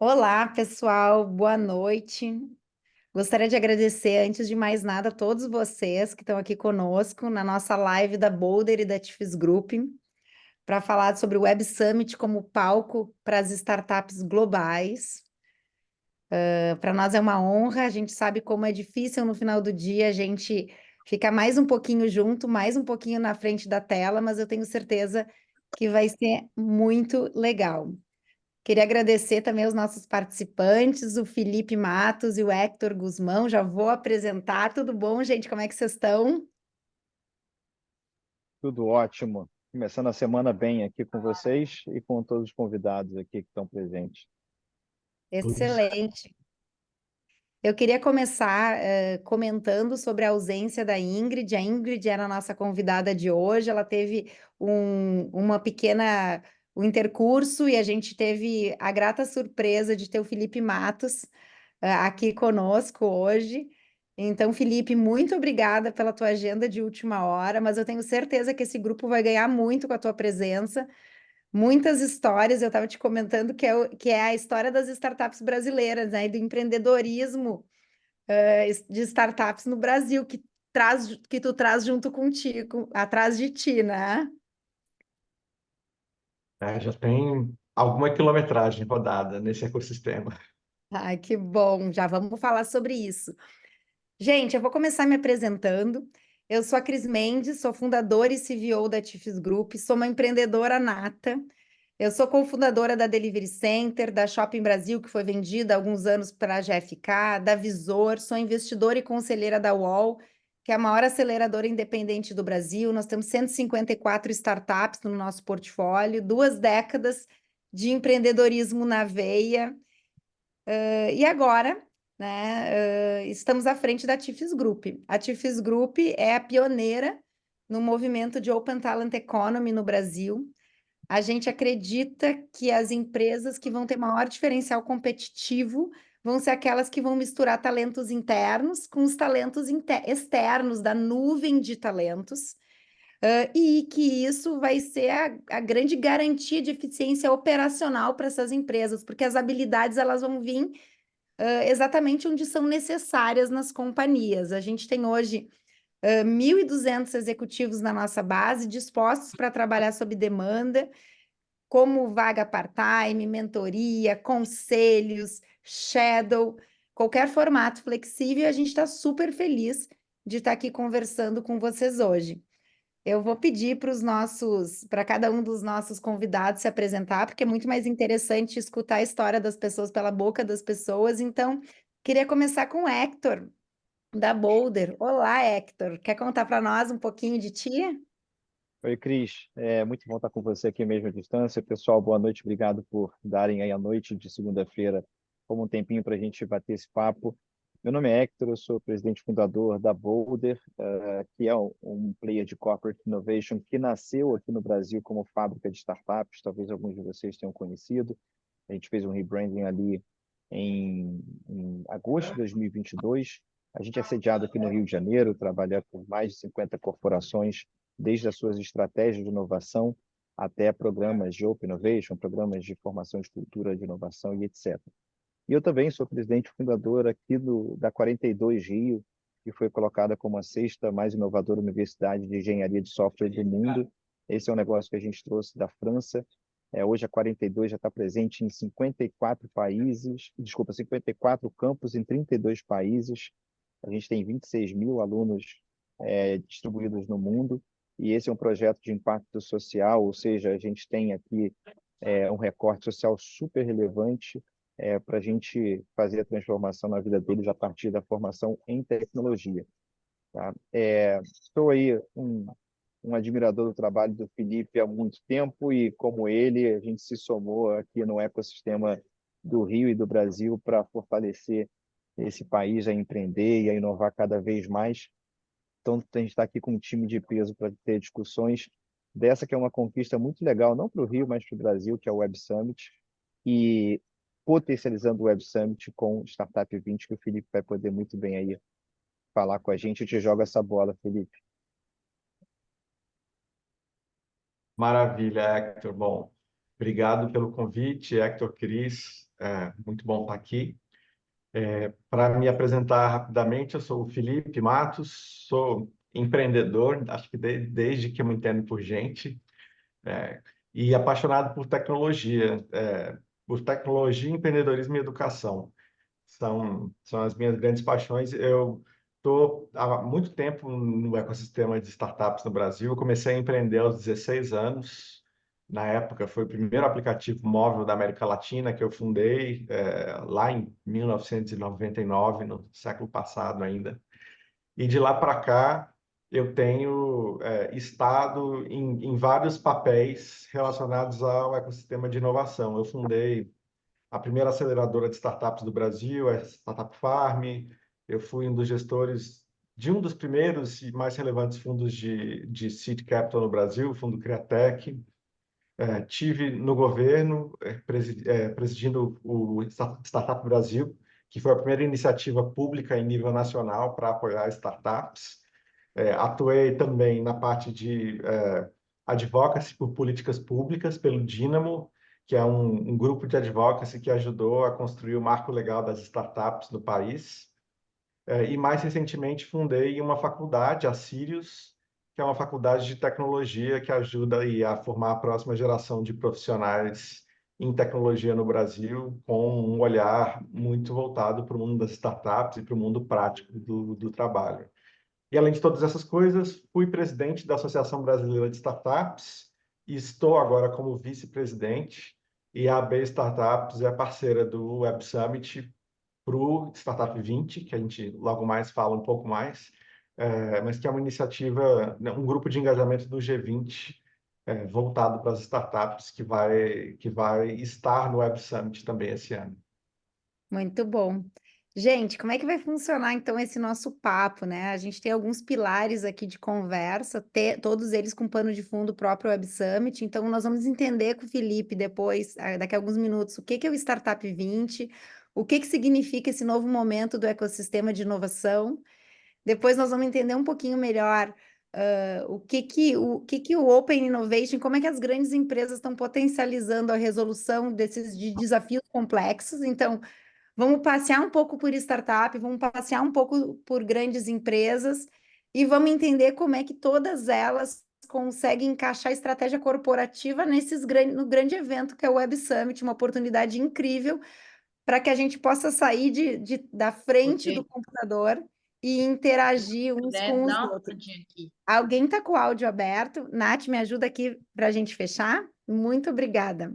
Olá, pessoal, boa noite. Gostaria de agradecer, antes de mais nada, a todos vocês que estão aqui conosco na nossa live da Boulder e da Tifis Group, para falar sobre o Web Summit como palco para as startups globais. Para nós é uma honra, a gente sabe como é difícil no final do dia a gente ficar mais um pouquinho junto, mais um pouquinho na frente da tela, mas eu tenho certeza que vai ser muito legal. Queria agradecer também aos nossos participantes, o Felipe Matos e o Héctor Guzmão. Já vou apresentar. Tudo bom, gente? Como é que vocês estão? Tudo ótimo. Começando a semana bem aqui com vocês e com todos os convidados aqui que estão presentes. Tudo certo. Excelente. Eu queria começar comentando sobre a ausência da Ingrid. A Ingrid era a nossa convidada de hoje. Ela teve uma pequena um intercurso e a gente teve a grata surpresa de ter o Felipe Matos aqui conosco hoje. Então, Felipe, muito obrigada pela tua agenda de última hora, mas eu tenho certeza que esse grupo vai ganhar muito com a tua presença. Muitas histórias, eu estava te comentando que é a história das startups brasileiras, né, e do empreendedorismo de startups no Brasil, que tu traz junto contigo, atrás de ti, né? Já tem alguma quilometragem rodada nesse ecossistema. Ai, que bom, já vamos falar sobre isso. Gente, eu vou começar me apresentando. Eu sou a Cris Mendes, sou fundadora e CVO da Tifis Group, sou uma empreendedora nata. Eu sou cofundadora da Delivery Center, da Shopping Brasil, que foi vendida há alguns anos para a GFK, da Visor, sou investidora e conselheira da UOL, que é a maior aceleradora independente do Brasil. Nós temos 154 startups no nosso portfólio, 2 décadas de empreendedorismo na veia. E agora, né, estamos à frente da Tifis Group. A Tifis Group é a pioneira no movimento de Open Talent Economy no Brasil. A gente acredita que as empresas que vão ter maior diferencial competitivo vão ser aquelas que vão misturar talentos internos com os talentos externos da nuvem de talentos. E que isso vai ser a grande garantia de eficiência operacional para essas empresas, porque as habilidades elas vão vir exatamente onde são necessárias nas companhias. A gente tem hoje 1.200 executivos na nossa base, dispostos para trabalhar sob demanda, como vaga part-time, mentoria, conselhos, shadow, qualquer formato flexível. A gente está super feliz de estar aqui conversando com vocês hoje. Eu vou pedir para cada um dos nossos convidados se apresentar, porque é muito mais interessante escutar a história das pessoas pela boca das pessoas. Então, queria começar com o Hector, da Boulder. Olá, Hector. Quer contar para nós um pouquinho de ti? Oi, Cris. É muito bom estar com você aqui mesmo à distância. Pessoal, boa noite. Obrigado por darem aí a noite de segunda-feira como um tempinho para a gente bater esse papo. Meu nome é Héctor, eu sou presidente fundador da Boulder, que é um player de corporate innovation que nasceu aqui no Brasil como fábrica de startups. Talvez alguns de vocês tenham conhecido. A gente fez um rebranding ali em agosto de 2022. A gente é sediado aqui no Rio de Janeiro, trabalha com mais de 50 corporações, desde as suas estratégias de inovação até programas de Open Innovation, programas de formação de cultura de inovação e etc. E eu também sou presidente e fundador aqui da 42 Rio, que foi colocada como a sexta mais inovadora universidade de engenharia de software do mundo. Esse é um negócio que a gente trouxe da França. Hoje a 42 já está presente em 54 países, desculpa, 54 campos em 32 países. A gente tem 26 mil alunos distribuídos no mundo, e esse é um projeto de impacto social, ou seja, a gente tem aqui um recorte social super relevante para a gente fazer a transformação na vida deles a partir da formação em tecnologia. Tá? Sou aí um admirador do trabalho do Felipe há muito tempo e, como ele, a gente se somou aqui no ecossistema do Rio e do Brasil para fortalecer esse país a empreender e a inovar cada vez mais. Então, a gente está aqui com um time de peso para ter discussões dessa que é uma conquista muito legal, não para o Rio, mas para o Brasil, que é o Web Summit, e potencializando o Web Summit com Startup 20, que o Felipe vai poder muito bem aí falar com a gente. Eu te jogo essa bola, Felipe. Maravilha, Hector. Bom, obrigado pelo convite, Hector Cris. Muito bom estar aqui. Para me apresentar rapidamente, eu sou o Felipe Matos, sou empreendedor, acho que desde que eu me entendo por gente, é, e apaixonado por tecnologia, empreendedorismo e educação. São as minhas grandes paixões. Eu estou há muito tempo no ecossistema de startups no Brasil. Eu comecei a empreender aos 16 anos. Na época, foi o primeiro aplicativo móvel da América Latina que eu fundei, lá em 1999, no século passado ainda. E de lá para cá, eu tenho estado em vários papéis relacionados ao ecossistema de inovação. Eu fundei a primeira aceleradora de startups do Brasil, a Startup Farm. Eu fui um dos gestores de um dos primeiros e mais relevantes fundos de seed capital no Brasil, o Fundo Criatec. Tive no governo, presidindo o Startup Brasil, que foi a primeira iniciativa pública em nível nacional para apoiar startups. Atuei também na parte de advocacy por políticas públicas, pelo Dínamo, que é um grupo de advocacy que ajudou a construir o marco legal das startups no país. E mais recentemente fundei uma faculdade, a Sirius, que é uma faculdade de tecnologia que ajuda aí a formar a próxima geração de profissionais em tecnologia no Brasil, com um olhar muito voltado para o mundo das startups e para o mundo prático do trabalho. E além de todas essas coisas, fui presidente da Associação Brasileira de Startups e estou agora como vice-presidente. E a AB Startups é parceira do Web Summit para o Startup 20, que a gente logo mais fala um pouco mais, mas que é uma iniciativa, né, um grupo de engajamento do G20 voltado para as startups que vai estar no Web Summit também esse ano. Muito bom. Gente, como é que vai funcionar então esse nosso papo, né? A gente tem alguns pilares aqui de conversa, todos eles com pano de fundo próprio Web Summit. Então, nós vamos entender com o Felipe depois, daqui a alguns minutos, o que que é o Startup 20, o que que significa esse novo momento do ecossistema de inovação. Depois nós vamos entender um pouquinho melhor o que que o Open Innovation, como é que as grandes empresas estão potencializando a resolução desses desafios complexos. Então, vamos passear um pouco por startup, vamos passear um pouco por grandes empresas e vamos entender como é que todas elas conseguem encaixar a estratégia corporativa no grande evento que é o Web Summit, uma oportunidade incrível para que a gente possa sair da frente do Ok, computador e interagir uns puder com os dar uma outros. olhadinha aqui. Alguém está com o áudio aberto? Nath, me ajuda aqui para a gente fechar? Muito obrigada.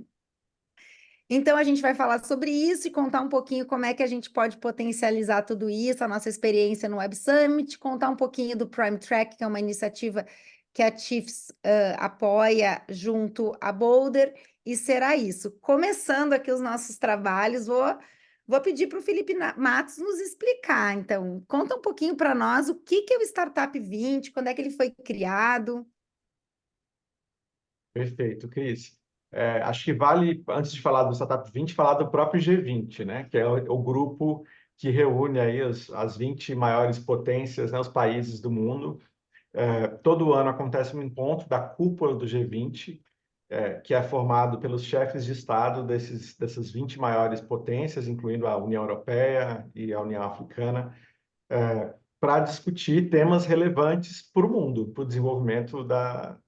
Então, a gente vai falar sobre isso e contar um pouquinho como é que a gente pode potencializar tudo isso, a nossa experiência no Web Summit, contar um pouquinho do Prime Track, que é uma iniciativa que a Chiefs apoia junto à Boulder, e será isso. Começando aqui os nossos trabalhos, vou pedir para o Felipe Matos nos explicar. Então, conta um pouquinho para nós o que é o Startup 20, quando é que ele foi criado. Perfeito, Cris. Acho que vale, antes de falar do Startup 20, falar do próprio G20, né? Que é o grupo que reúne aí as 20 maiores potências, né, os países do mundo. Todo ano acontece um encontro da cúpula do G20, que é formado pelos chefes de Estado dessas 20 maiores potências, incluindo a União Europeia e a União Africana, para discutir temas relevantes para o mundo, para o desenvolvimento da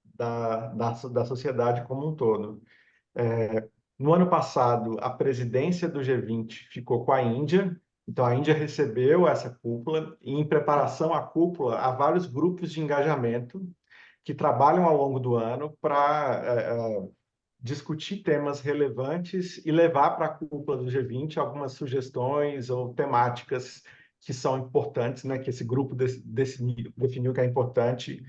sociedade como um todo. No ano passado, a presidência do G20 ficou com a Índia, então a Índia recebeu essa cúpula, e em preparação à cúpula, há vários grupos de engajamento que trabalham ao longo do ano para discutir temas relevantes e levar para a cúpula do G20 algumas sugestões ou temáticas que são importantes, né, que esse grupo definiu que é importante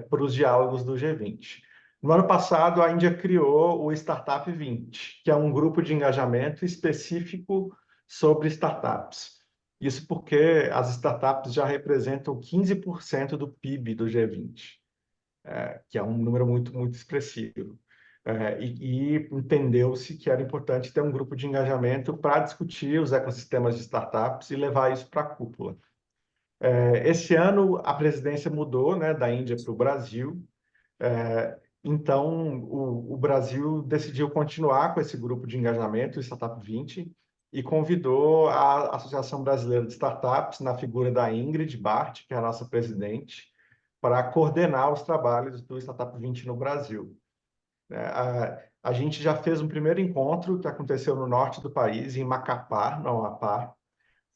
para os diálogos do G20. No ano passado, a Índia criou o Startup 20, que é um grupo de engajamento específico sobre startups. Isso porque as startups já representam 15% do PIB do G20, que é um número muito, muito expressivo. E entendeu-se que era importante ter um grupo de engajamento para discutir os ecossistemas de startups e levar isso para a cúpula. Esse ano, a presidência mudou, né, da Índia para o Brasil, Então, o Brasil decidiu continuar com esse grupo de engajamento, o Startup 20, e convidou a Associação Brasileira de Startups, na figura da Ingrid Bart, que é a nossa presidente, para coordenar os trabalhos do Startup 20 no Brasil. A gente já fez um primeiro encontro que aconteceu no norte do país, em Macapá, no Amapá.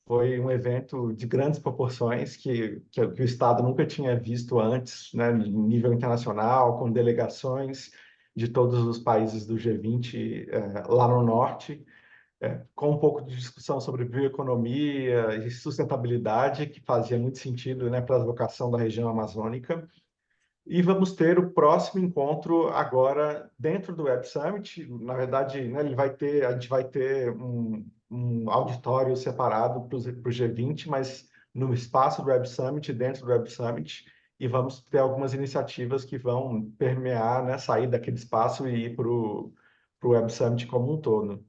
Foi um evento de grandes proporções que o Estado nunca tinha visto antes, né, em nível internacional, com delegações de todos os países do G20 lá no norte, com um pouco de discussão sobre bioeconomia e sustentabilidade, que fazia muito sentido, né, para a vocação da região amazônica. E vamos ter o próximo encontro agora dentro do Web Summit. Na verdade, né, a gente vai ter um auditório separado para o G20, mas no espaço do Web Summit, dentro do Web Summit, e vamos ter algumas iniciativas que vão permear, né, sair daquele espaço e ir para o Web Summit como um todo.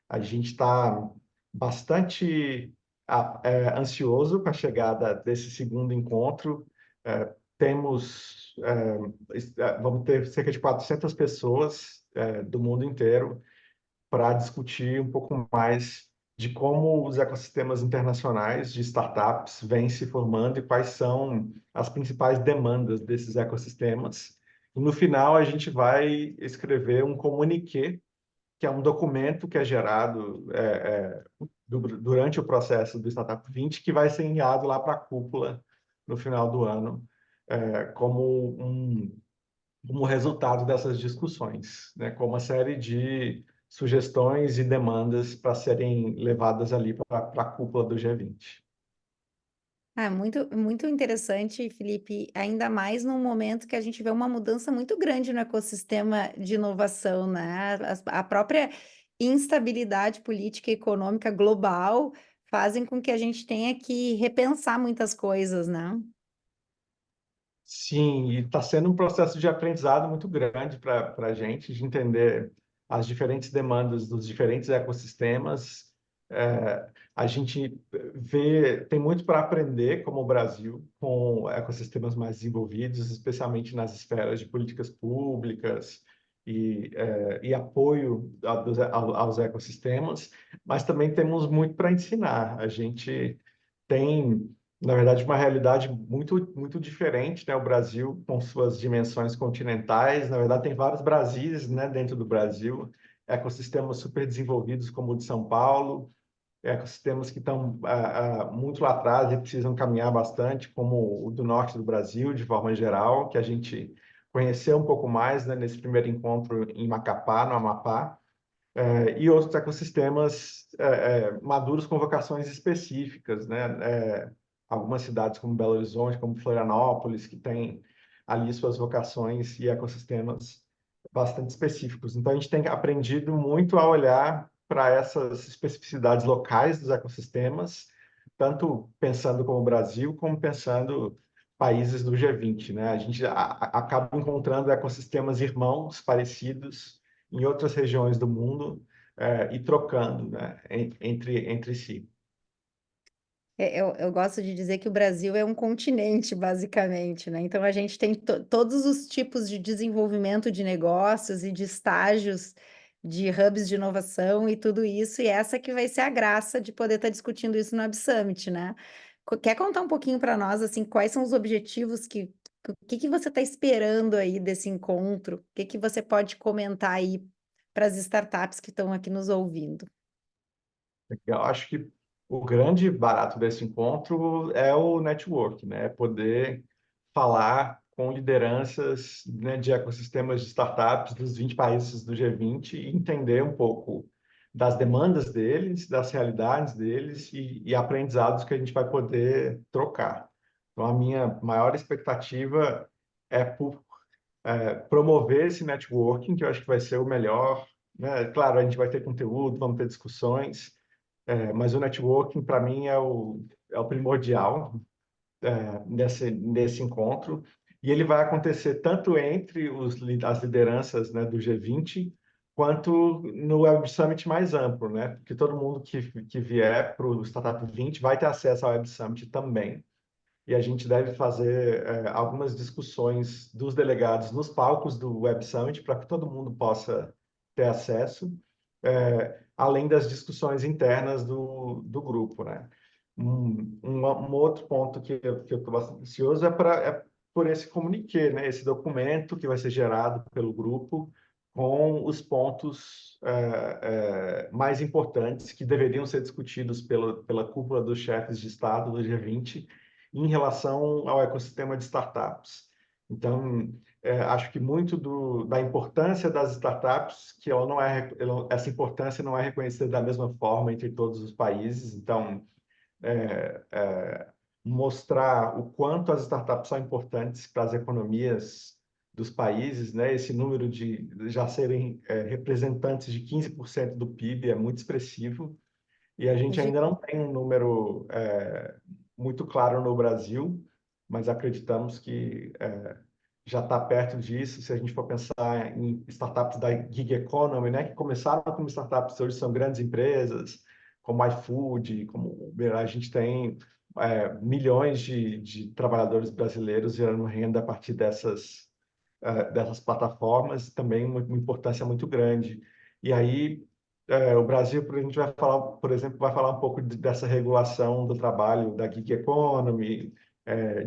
A gente está bastante ansioso com a chegada desse segundo encontro. Temos, vamos ter cerca de 400 pessoas do mundo inteiro para discutir um pouco mais de como os ecossistemas internacionais de startups vêm se formando e quais são as principais demandas desses ecossistemas. E no final a gente vai escrever um comuniqué, que é um documento que é gerado durante o processo do Startup 20, que vai ser enviado lá para a cúpula no final do ano, como resultado dessas discussões, né, com uma série de sugestões e demandas para serem levadas ali para a cúpula do G20. Ah, muito, muito interessante, Felipe, ainda mais num momento que a gente vê uma mudança muito grande no ecossistema de inovação, né? A própria instabilidade política e econômica global fazem com que a gente tenha que repensar muitas coisas, né? Sim, e está sendo um processo de aprendizado muito grande para a gente, de entender as diferentes demandas dos diferentes ecossistemas. A gente tem muito para aprender como o Brasil, com ecossistemas mais desenvolvidos, especialmente nas esferas de políticas públicas e apoio aos ecossistemas, mas também temos muito para ensinar. A gente tem, na verdade, uma realidade muito, muito diferente, né? O Brasil, com suas dimensões continentais, na verdade, tem vários Brasis, né, dentro do Brasil, ecossistemas super desenvolvidos, como o de São Paulo, ecossistemas que estão muito lá atrás e precisam caminhar bastante, como o do norte do Brasil, de forma geral, que a gente conheceu um pouco mais, né, nesse primeiro encontro em Macapá, no Amapá, e outros ecossistemas maduros com vocações específicas, né? Algumas cidades como Belo Horizonte, como Florianópolis, que têm ali suas vocações e ecossistemas bastante específicos. Então, a gente tem aprendido muito a olhar para essas especificidades locais dos ecossistemas, tanto pensando como o Brasil, como pensando países do G20, né? A gente acaba encontrando ecossistemas irmãos parecidos em outras regiões do mundo e trocando, né, entre si. Eu gosto de dizer que o Brasil é um continente, basicamente, né? Então a gente tem todos os tipos de desenvolvimento de negócios e de estágios de hubs de inovação e tudo isso, e essa que vai ser a graça de poder estar discutindo isso no Web Summit, né? Quer contar um pouquinho para nós, assim, quais são os objetivos o que que você está esperando aí desse encontro? O que que você pode comentar aí para as startups que estão aqui nos ouvindo? Eu acho que o grande barato desse encontro é o network, né? É poder falar com lideranças, né, de ecossistemas de startups dos 20 países do G20 e entender um pouco das demandas deles, das realidades deles e aprendizados que a gente vai poder trocar. Então, a minha maior expectativa é por promover esse networking, que eu acho que vai ser o melhor, né? Claro, a gente vai ter conteúdo, vamos ter discussões, mas o networking, para mim, é o primordial nesse encontro. E ele vai acontecer tanto entre as lideranças, né, do G20, quanto no Web Summit mais amplo, né? Porque todo mundo que vier para o Startup 20 vai ter acesso ao Web Summit também. e a gente deve fazer algumas discussões dos delegados nos palcos do Web Summit para que todo mundo possa ter acesso, além das discussões internas do grupo, né? Um outro ponto que eu estou bastante ansioso é por esse comuniqué, né? Esse documento que vai ser gerado pelo grupo com os pontos mais importantes que deveriam ser discutidos pela cúpula dos chefes de Estado do G20 em relação ao ecossistema de startups. Então, acho que muito da importância das startups, que essa importância não é reconhecida da mesma forma entre todos os países. Então, mostrar o quanto as startups são importantes para as economias dos países, né? Esse número de já serem representantes de 15% do PIB é muito expressivo, e a gente ainda não tem um número muito claro no Brasil, mas acreditamos que já está perto disso. Se a gente for pensar em startups da gig economy, né, que começaram como startups, hoje são grandes empresas, como iFood, como Uber, a gente tem milhões de trabalhadores brasileiros gerando renda a partir dessas plataformas, também uma importância muito grande. E aí, o Brasil, a gente vai falar, por exemplo, vai falar um pouco dessa regulação do trabalho da gig economy,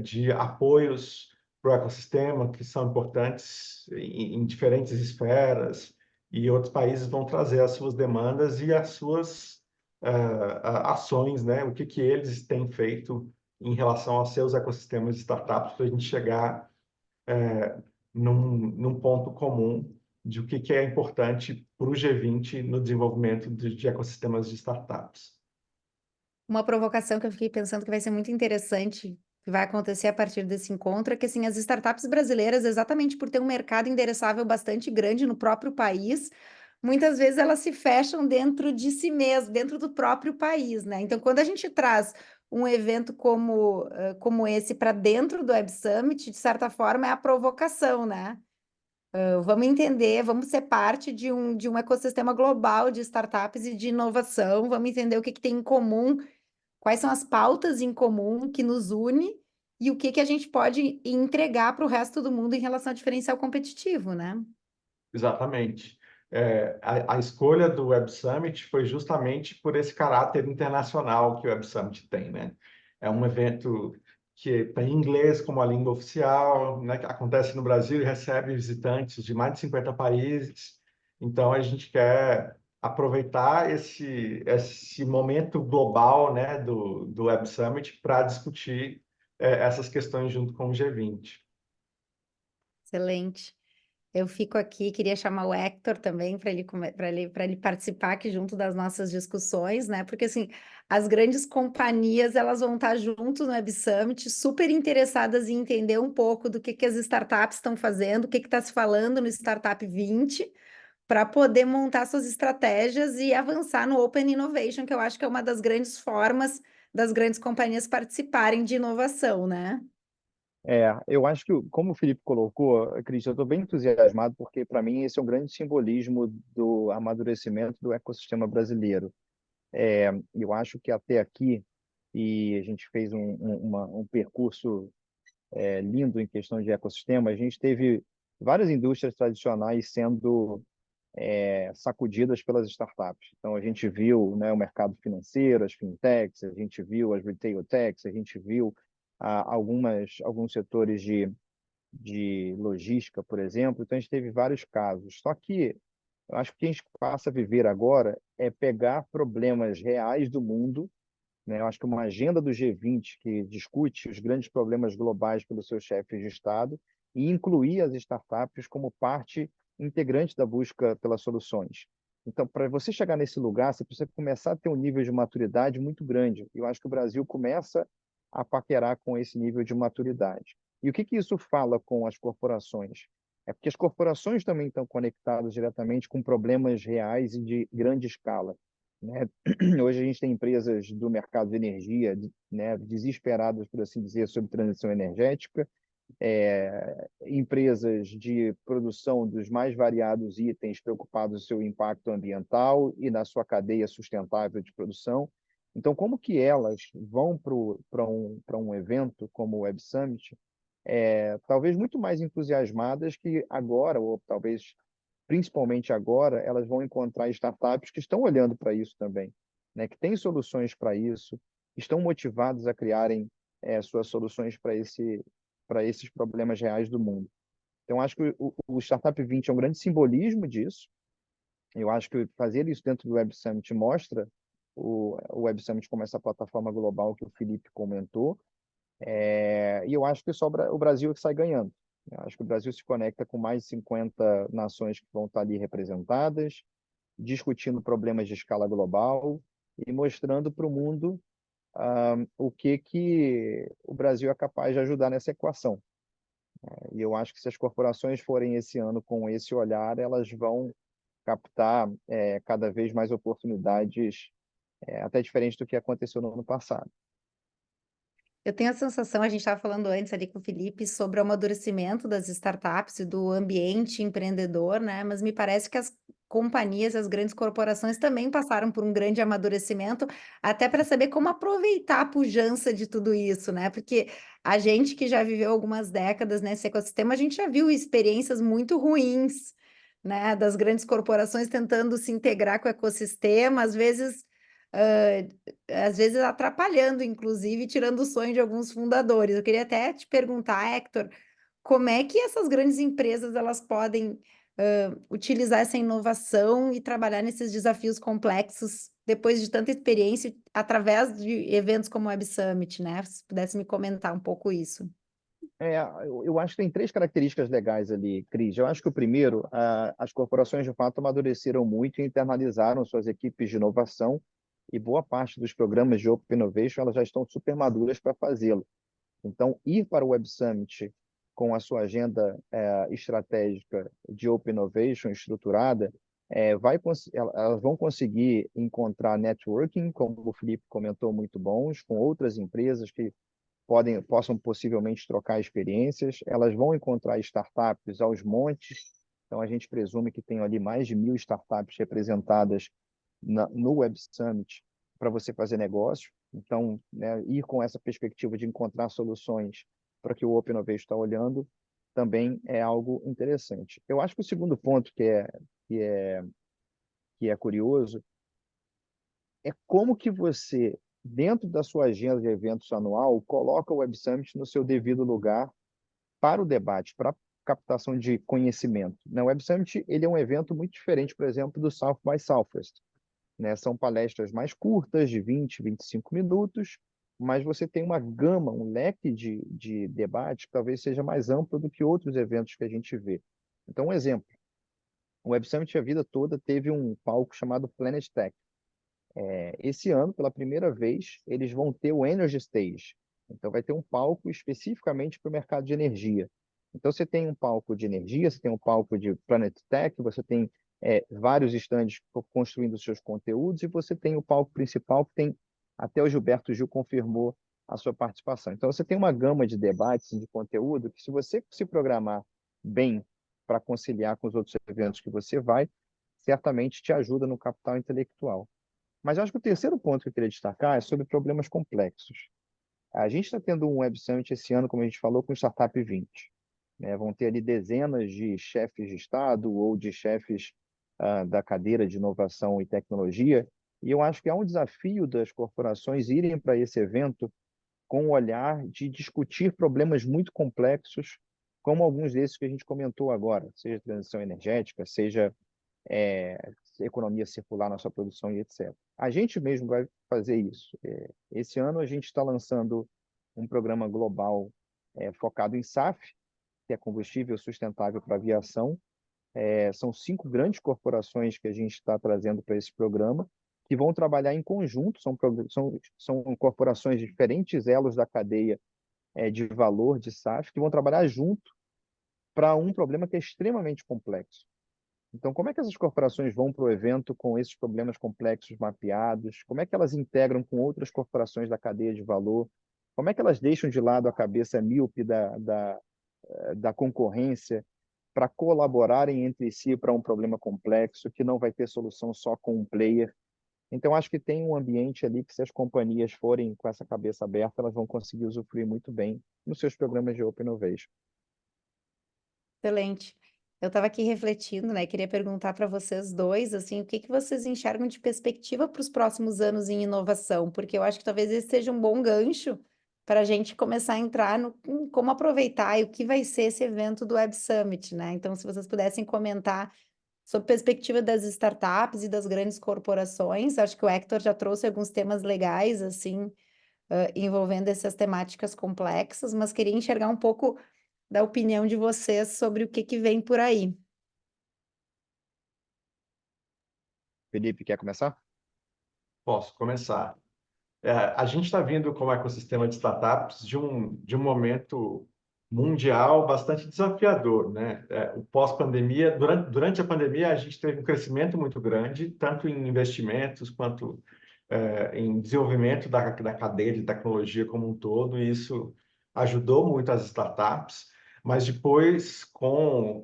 de apoios para o ecossistema, que são importantes em diferentes esferas, e outros países vão trazer as suas demandas e as suas ações, né? O que eles têm feito em relação aos seus ecossistemas de startups para a gente chegar num ponto comum de o que é importante para o G20 no desenvolvimento de ecossistemas de startups. Uma provocação que eu fiquei pensando que vai ser muito interessante, que vai acontecer a partir desse encontro, é que assim, as startups brasileiras, exatamente por ter um mercado endereçável bastante grande no próprio país, muitas vezes elas se fecham dentro de si mesmas, dentro do próprio país, né? Então, quando a gente traz um evento como esse para dentro do Web Summit, de certa forma, é a provocação, né? Vamos entender, vamos ser parte de um ecossistema global de startups e de inovação, vamos entender o que tem em comum, quais são as pautas em comum que nos une e o que a gente pode entregar para o resto do mundo em relação ao diferencial competitivo, né? Exatamente. A escolha do Web Summit foi justamente por esse caráter internacional que o Web Summit tem, né? É um evento que tem inglês como a língua oficial, né? Que acontece no Brasil e recebe visitantes de mais de 50 países. Então, a gente quer aproveitar esse momento global, né, do Web Summit para discutir essas questões junto com o G20. Excelente. Eu fico aqui, queria chamar o Hector também para ele participar aqui junto das nossas discussões, né? Porque assim, as grandes companhias elas vão estar juntos no Web Summit, super interessadas em entender um pouco do que as startups estão fazendo, o que está se falando no Startup 20, para poder montar suas estratégias e avançar no Open Innovation, que eu acho que é uma das grandes formas das grandes companhias participarem de inovação, né? Eu acho que, como o Felipe colocou, Cris, eu estou bem entusiasmado, porque, para mim, esse é um grande simbolismo do amadurecimento do ecossistema brasileiro. Eu acho que até aqui, e a gente fez um percurso lindo em questão de ecossistema, a gente teve várias indústrias tradicionais sendo sacudidas pelas startups. Então, a gente viu, né, o mercado financeiro, as fintechs, a gente viu as retail techs, a gente viu alguns setores de logística, por exemplo. Então, a gente teve vários casos. Só que eu acho que o que a gente passa a viver agora é pegar problemas reais do mundo, né? Eu acho que uma agenda do G20 que discute os grandes problemas globais pelos seus chefes de Estado e incluir as startups como parte integrante da busca pelas soluções. Então, para você chegar nesse lugar, você precisa começar a ter um nível de maturidade muito grande. Eu acho que o Brasil começa a paquerar com esse nível de maturidade. E o que isso fala com as corporações? É porque as corporações também estão conectadas diretamente com problemas reais e de grande escala, né? Hoje a gente tem empresas do mercado de energia, né, desesperadas, por assim dizer, sobre transição energética, empresas de produção dos mais variados itens preocupados com o seu impacto ambiental e na sua cadeia sustentável de produção. Então, como que elas vão para um evento como o Web Summit, talvez muito mais entusiasmadas que agora, ou talvez principalmente agora, elas vão encontrar startups que estão olhando para isso também, né? Que têm soluções para isso, estão motivados a criarem suas soluções para esses problemas reais do mundo. Então, acho que o Startup 20 é um grande simbolismo disso. Eu acho que fazer isso dentro do Web Summit mostra o Web Summit como essa plataforma global que o Felipe comentou, e eu acho que só o Brasil é que sai ganhando. Eu acho que o Brasil se conecta com mais de 50 nações que vão estar ali representadas, discutindo problemas de escala global e mostrando para o mundo o que o Brasil é capaz de ajudar nessa equação. E eu acho que se as corporações forem esse ano com esse olhar, elas vão captar cada vez mais oportunidades, até diferente do que aconteceu no ano passado. Eu tenho a sensação, a gente estava falando antes ali com o Felipe sobre o amadurecimento das startups e do ambiente empreendedor, né? Mas me parece que as companhias, as grandes corporações também passaram por um grande amadurecimento, até para saber como aproveitar a pujança de tudo isso, né? Porque a gente que já viveu algumas décadas nesse ecossistema, a gente já viu experiências muito ruins, né? Das grandes corporações tentando se integrar com o ecossistema, às vezes atrapalhando, inclusive, tirando o sonho de alguns fundadores. Eu queria até te perguntar, Hector, como é que essas grandes empresas elas podem utilizar essa inovação e trabalhar nesses desafios complexos depois de tanta experiência através de eventos como o Web Summit, né? Se pudesse me comentar um pouco isso. Eu acho que tem três características legais ali, Cris. Eu acho que o primeiro, as corporações de fato amadureceram muito e internalizaram suas equipes de inovação e boa parte dos programas de Open Innovation elas já estão super maduras para fazê-lo. Então, ir para o Web Summit com a sua agenda estratégica de Open Innovation estruturada, elas vão conseguir encontrar networking, como o Felipe comentou, muito bons, com outras empresas que possam possivelmente trocar experiências. Elas vão encontrar startups aos montes. Então, a gente presume que tem ali mais de 1.000 startups representadas no Web Summit para você fazer negócio. Então, né, ir com essa perspectiva de encontrar soluções para que o Open Innovation está olhando também é algo interessante. Eu acho que o segundo ponto que é, que é curioso é como que você, dentro da sua agenda de eventos anual, coloca o Web Summit no seu devido lugar para o debate, para a captação de conhecimento. O Web Summit ele é um evento muito diferente, por exemplo, do South by Southwest. Né? São palestras mais curtas, de 20, 25 minutos, mas você tem uma gama, um leque de debates que talvez seja mais amplo do que outros eventos que a gente vê. Então, um exemplo, o Web Summit a vida toda teve um palco chamado Planet Tech. Esse ano, pela primeira vez, eles vão ter o Energy Stage. Então, vai ter um palco especificamente para o mercado de energia. Então, você tem um palco de energia, você tem um palco de Planet Tech, você tem vários estandes construindo seus conteúdos, e você tem o palco principal, que tem, até o Gilberto Gil confirmou a sua participação. Então, você tem uma gama de debates, de conteúdo, que se você se programar bem para conciliar com os outros eventos que você vai, certamente te ajuda no capital intelectual. Mas eu acho que o terceiro ponto que eu queria destacar é sobre problemas complexos. A gente está tendo um Web Summit esse ano, como a gente falou, com o Startup 20. Né? Vão ter ali dezenas de chefes de Estado ou de chefes da cadeira de inovação e tecnologia, e eu acho que há um desafio das corporações irem para esse evento com o olhar de discutir problemas muito complexos, como alguns desses que a gente comentou agora, seja transição energética, seja economia circular na sua produção e etc. A gente mesmo vai fazer isso. Esse ano a gente está lançando um programa global focado em SAF, que é combustível sustentável para a aviação. São 5 grandes corporações que a gente está trazendo para esse programa, que vão trabalhar em conjunto, são corporações de diferentes elos da cadeia de valor de SAF, que vão trabalhar junto para um problema que é extremamente complexo. Então, como é que essas corporações vão para o evento com esses problemas complexos mapeados? Como é que elas integram com outras corporações da cadeia de valor? Como é que elas deixam de lado a cabeça míope da concorrência para colaborarem entre si para um problema complexo que não vai ter solução só com um player? Então, acho que tem um ambiente ali que, se as companhias forem com essa cabeça aberta, elas vão conseguir usufruir muito bem nos seus programas de Open Innovation. Excelente. Eu estava aqui refletindo, né? Queria perguntar para vocês dois, assim, o que que vocês enxergam de perspectiva para os próximos anos em inovação? Porque eu acho que talvez esse seja um bom gancho para a gente começar a entrar no em como aproveitar e o que vai ser esse evento do Web Summit, né? Então, se vocês pudessem comentar sobre perspectiva das startups e das grandes corporações, acho que o Hector já trouxe alguns temas legais, assim, envolvendo essas temáticas complexas, mas queria enxergar um pouco da opinião de vocês sobre o que vem por aí. Felipe, quer começar? Posso começar. A gente está vindo como ecossistema de startups de um momento mundial bastante desafiador, né? O pós-pandemia, durante a pandemia, a gente teve um crescimento muito grande, tanto em investimentos quanto em desenvolvimento da cadeia de tecnologia como um todo, e isso ajudou muito as startups. Mas depois, com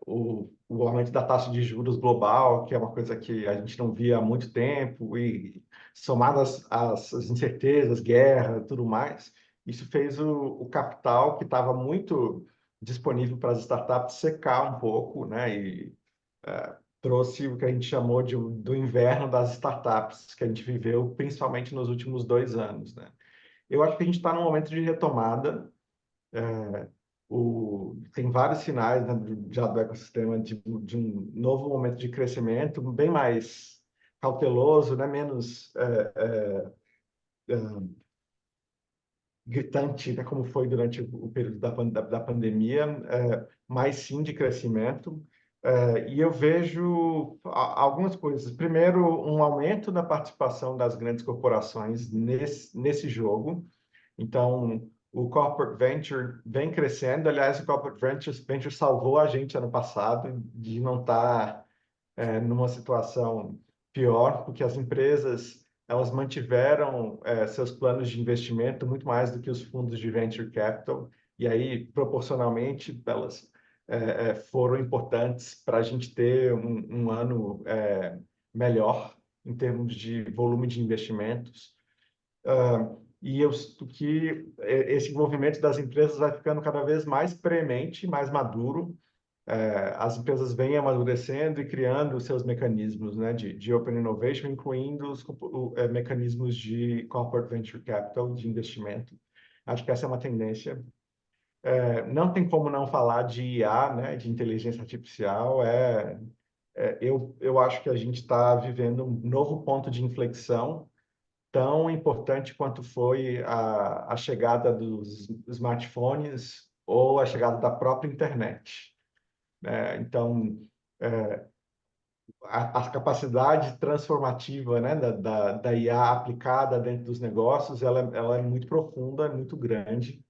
o aumento da taxa de juros global, que é uma coisa que a gente não via há muito tempo, e somadas às incertezas, guerra, tudo mais, isso fez o capital que estava muito disponível para as startups secar um pouco, né? E trouxe o que a gente chamou do inverno das startups, que a gente viveu principalmente nos últimos 2 anos, né? Eu acho que a gente está num momento de retomada. Tem vários sinais, né, já do ecossistema de um novo momento de crescimento, bem mais cauteloso, né, menos gritante, né, como foi durante o período da pandemia, mas sim de crescimento. E eu vejo algumas coisas. Primeiro, um aumento da participação das grandes corporações nesse jogo. Então, o Corporate Venture vem crescendo. Aliás, o Corporate Venture salvou a gente ano passado de não estar numa situação pior, porque as empresas elas mantiveram seus planos de investimento muito mais do que os fundos de venture capital, e aí, proporcionalmente, elas foram importantes para a gente ter um ano melhor em termos de volume de investimentos. E eu sinto que esse envolvimento das empresas vai ficando cada vez mais premente, mais maduro. As empresas vêm amadurecendo e criando os seus mecanismos, né, de Open Innovation, incluindo os mecanismos de Corporate Venture Capital, de investimento. Acho que essa é uma tendência. Não tem como não falar de IA, né, de inteligência artificial. Eu acho que a gente está vivendo um novo ponto de inflexão, tão importante quanto foi a chegada dos smartphones ou a chegada da própria internet. Então, a capacidade transformativa, né, da IA aplicada dentro dos negócios, ela é muito profunda, é muito grande.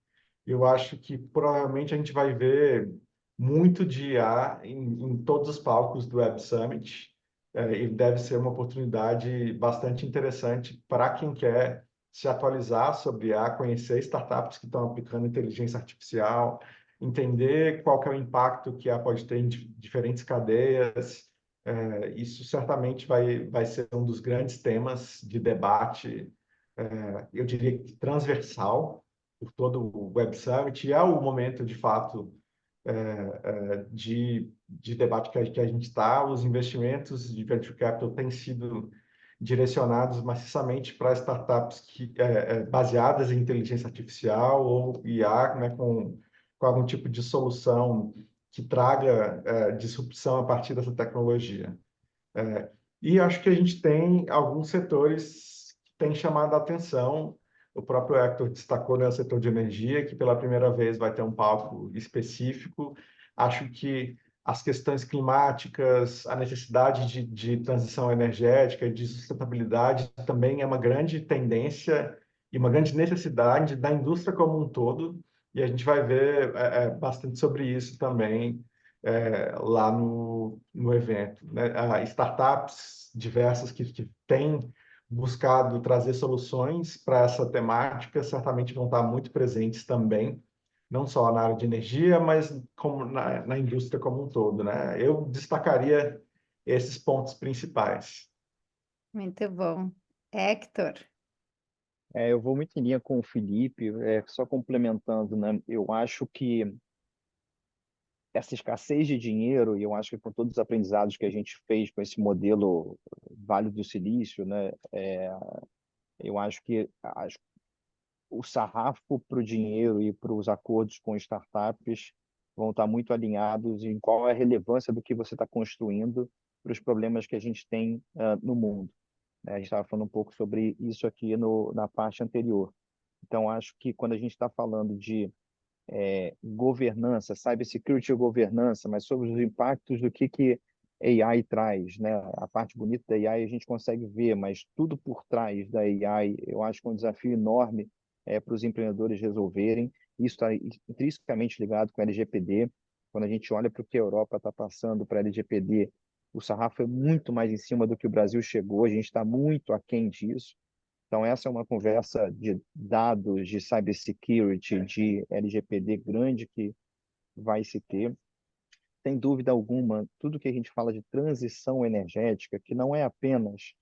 Eu acho que provavelmente a gente vai ver muito de IA em todos os palcos do Web Summit. E deve ser uma oportunidade bastante interessante para quem quer se atualizar sobre IA, conhecer startups que estão aplicando inteligência artificial, entender qual que é o impacto que a IA pode ter em diferentes cadeias. Isso certamente vai ser um dos grandes temas de debate, eu diria que transversal, por todo o Web Summit, e é o momento, de fato, de debate que a gente está. Os investimentos de Venture Capital têm sido direcionados maciçamente para startups baseadas em inteligência artificial ou IA, né, com algum tipo de solução que traga disrupção a partir dessa tecnologia. E acho que a gente tem alguns setores que têm chamado a atenção. O próprio Hector destacou, né, o setor de energia, que pela primeira vez vai ter um palco específico. Acho que as questões climáticas, a necessidade de transição energética e de sustentabilidade também é uma grande tendência e uma grande necessidade da indústria como um todo. E a gente vai ver bastante sobre isso também lá no evento, né? Startups diversas que têm buscado trazer soluções para essa temática certamente vão estar muito presentes também, não só na área de energia, mas como na indústria como um todo, né? Eu destacaria esses pontos principais. Muito bom. Hector, Eu vou muito em linha com o Felipe, só complementando, né? Eu acho que essa escassez de dinheiro, e eu acho que com todos os aprendizados que a gente fez com esse modelo Vale do Silício, né? Eu acho que o sarrafo para o dinheiro e para os acordos com startups vão estar muito alinhados em qual é a relevância do que você está construindo para os problemas que a gente tem no mundo, né? A gente estava falando um pouco sobre isso aqui na parte anterior. Então, acho que quando a gente está falando de governança, cybersecurity e governança, mas sobre os impactos do que AI traz, né? A parte bonita da AI a gente consegue ver, mas tudo por trás da AI, eu acho que é um desafio enorme para os empreendedores resolverem. Isso está intrinsecamente ligado com a LGPD. Quando a gente olha para o que a Europa está passando para a LGPD, o sarrafo é muito mais em cima do que o Brasil chegou, a gente está muito aquém disso. Então, essa é uma conversa de dados, de cybersecurity, de LGPD grande que vai se ter. Sem dúvida alguma, tudo que a gente fala de transição energética, que não é apenas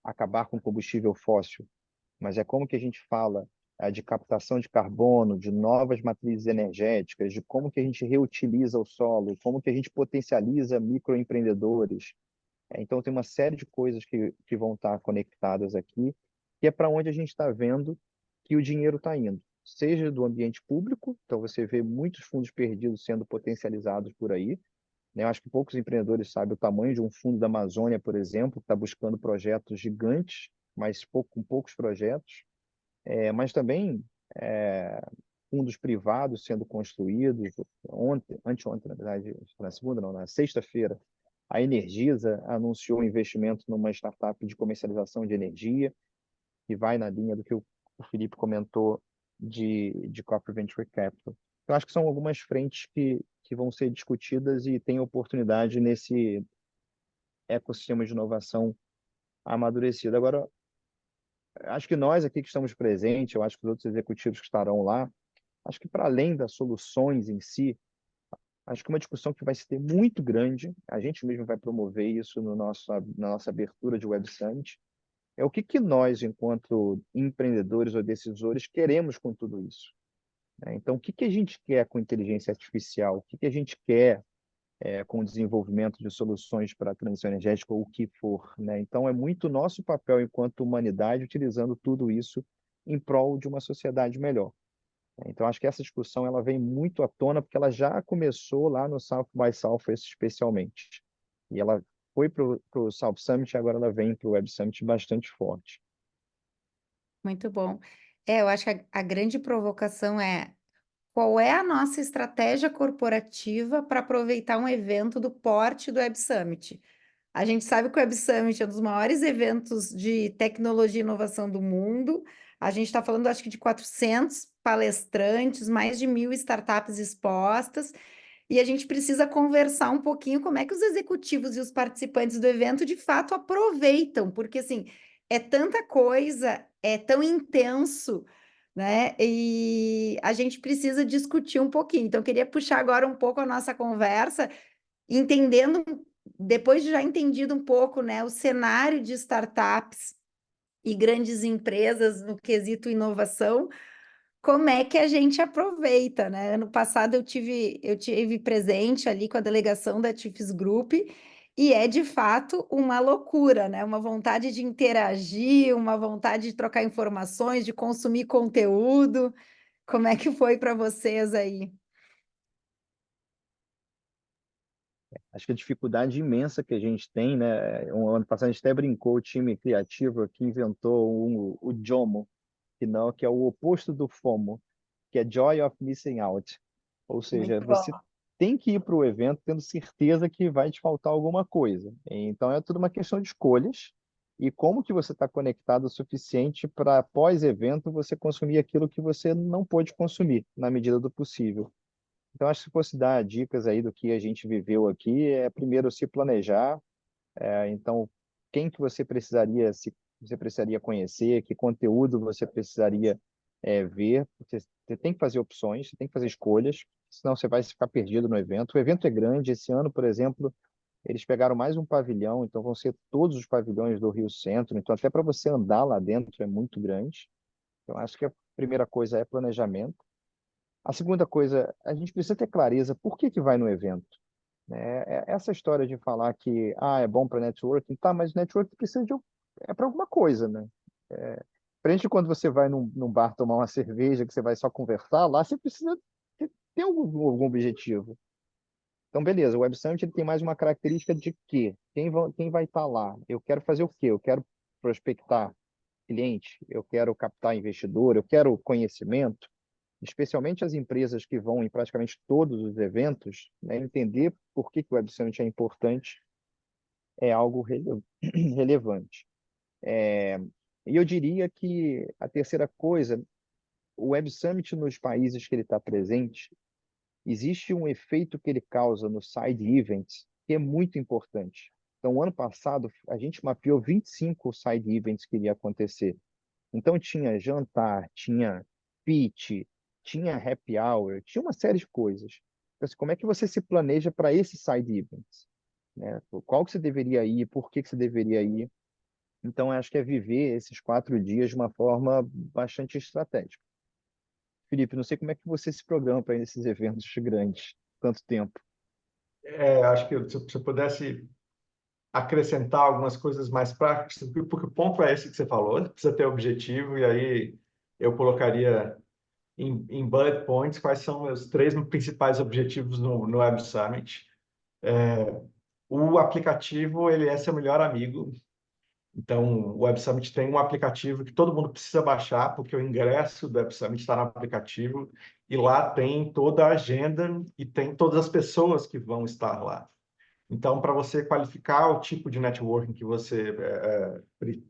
acabar com combustível fóssil, mas é como que a gente fala de captação de carbono, de novas matrizes energéticas, de como que a gente reutiliza o solo, como que a gente potencializa microempreendedores. Então, tem uma série de coisas que vão estar conectadas aqui, que é para onde a gente está vendo que o dinheiro está indo. Seja do ambiente público, então você vê muitos fundos perdidos sendo potencializados por aí, né? Eu acho que poucos empreendedores sabem o tamanho de um fundo da Amazônia, por exemplo, que está buscando projetos gigantes, mas com poucos projetos, mas também é, fundos privados sendo construídos. Anteontem, na verdade, na segunda, não, na sexta-feira, a Energisa anunciou um investimento numa startup de comercialização de energia, que vai na linha do que o Felipe comentou de Corporate Venture Capital. Eu acho que são algumas frentes que vão ser discutidas e tem oportunidade nesse ecossistema de inovação amadurecido. Agora, acho que nós aqui que estamos presentes, eu acho que os outros executivos que estarão lá, acho que para além das soluções em si, acho que uma discussão que vai se ter muito grande, a gente mesmo vai promover isso no na nossa abertura de Web Summit, é o que nós, enquanto empreendedores ou decisores, queremos com tudo isso, né? Então, o que a gente quer com inteligência artificial? O que a gente quer com o desenvolvimento de soluções para a transição energética ou o que for, né? Então, é muito nosso papel enquanto humanidade utilizando tudo isso em prol de uma sociedade melhor. Então, acho que essa discussão ela vem muito à tona porque ela já começou lá no South by Southwest especialmente. E ela foi para o South Summit e agora ela vem para o Web Summit bastante forte. muito bom. Eu acho que a grande provocação é qual é a nossa estratégia corporativa para aproveitar um evento do porte do Web Summit? A gente sabe que o Web Summit é um dos maiores eventos de tecnologia e inovação do mundo. A gente está falando, acho que, de 400 palestrantes, mais de 1.000 startups expostas. E a gente precisa conversar um pouquinho como é que os executivos e os participantes do evento de fato aproveitam, porque assim, é tanta coisa, é tão intenso, né? E a gente precisa discutir um pouquinho. Então, eu queria puxar agora um pouco a nossa conversa, entendendo, depois de já entendido um pouco, né, o cenário de startups e grandes empresas no quesito inovação, como é que a gente aproveita, né? Ano passado eu tive presente ali com a delegação da TIFES Group e é de fato uma loucura, né? Uma vontade de interagir, uma vontade de trocar informações, de consumir conteúdo. Como é que foi para vocês aí? Acho que a dificuldade imensa que a gente tem, né? Um ano passado a gente até brincou, o time criativo aqui inventou o JOMO, que é o oposto do FOMO, que é Joy of Missing Out. Ou seja, Muito bom. você tem que ir para o evento tendo certeza que vai te faltar alguma coisa. Então é tudo uma questão de escolhas e como que você está conectado o suficiente para pós-evento você consumir aquilo que você não pôde consumir na medida do possível. Então acho que se fosse dar dicas aí do que a gente viveu aqui, é primeiro se planejar. Então quem que você precisaria conhecer, que conteúdo você precisaria ver. Você tem que fazer opções, você tem que fazer escolhas, senão você vai ficar perdido no evento. O evento é grande. Esse ano, por exemplo, Eles pegaram mais um pavilhão, então vão ser todos os pavilhões do Rio Centro, então até para você andar lá dentro é muito grande. Então, acho que a primeira coisa é planejamento. A segunda coisa, a gente precisa ter clareza por que que vai no evento, né? Essa história de falar que é bom para networking, tá, mas networking precisa é para alguma coisa, né? Frente quando você vai num bar tomar uma cerveja, que você vai só conversar, lá você precisa ter algum objetivo. Então, beleza, o Web Summit ele tem mais uma característica de que quem vai estar lá? Eu quero fazer o quê? Eu quero prospectar cliente, eu quero captar investidor, eu quero conhecimento, especialmente as empresas que vão em praticamente todos os eventos, né, entender por que o Web Summit é importante é algo relevante. E eu diria que a terceira coisa, o Web Summit nos países que ele está presente, existe um efeito que ele causa no side events que é muito importante. Então, ano passado, a gente mapeou 25 side events que iria acontecer. Então, tinha jantar, tinha pitch, tinha happy hour, tinha uma série de coisas. Então, assim, como é que você se planeja para esses side events? Né? Qual que você deveria ir? Por que que você deveria ir? Então, eu acho que é viver esses 4 dias de uma forma bastante estratégica. Felipe, não sei como é que você se programa para ir nesses eventos grandes, tanto tempo. Acho que se eu pudesse acrescentar algumas coisas mais práticas, porque o ponto é esse que você falou, precisa ter objetivo, e aí eu colocaria em bullet points quais são os 3 principais objetivos no Web Summit. O aplicativo, ele é seu melhor amigo. Então, o Web Summit tem um aplicativo que todo mundo precisa baixar, porque o ingresso do Web Summit está no aplicativo, e lá tem toda a agenda e tem todas as pessoas que vão estar lá. Então, para você qualificar o tipo de networking que você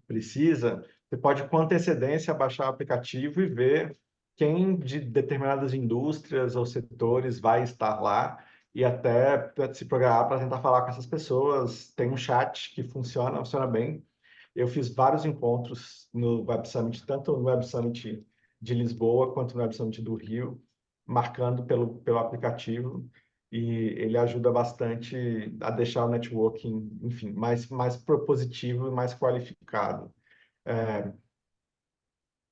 precisa, você pode, com antecedência, baixar o aplicativo e ver quem de determinadas indústrias ou setores vai estar lá e até se programar para tentar falar com essas pessoas. Tem um chat que funciona bem. Eu fiz vários encontros no Web Summit, tanto no Web Summit de Lisboa quanto no Web Summit do Rio, marcando pelo aplicativo, e ele ajuda bastante a deixar o networking, enfim, mais propositivo e mais qualificado.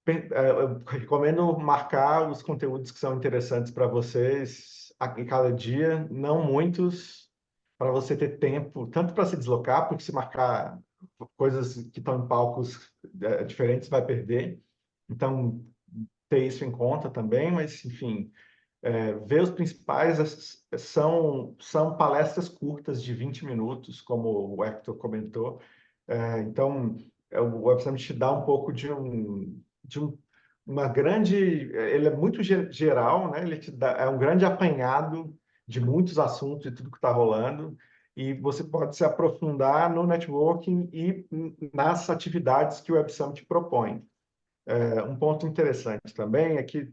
Eu recomendo marcar os conteúdos que são interessantes para vocês em cada dia, não muitos, para você ter tempo, tanto para se deslocar, porque se marcar coisas que estão em palcos diferentes vai perder. Então, ter isso em conta também, mas, enfim, ver os principais são palestras curtas de 20 minutos, como o Hector comentou. Então, o Web Summit te dá um pouco uma grande... Ele é muito geral, né? Ele te dá, é um grande apanhado de muitos assuntos e tudo que está rolando, e você pode se aprofundar no networking e nas atividades que o Web Summit propõe. Um ponto interessante também é que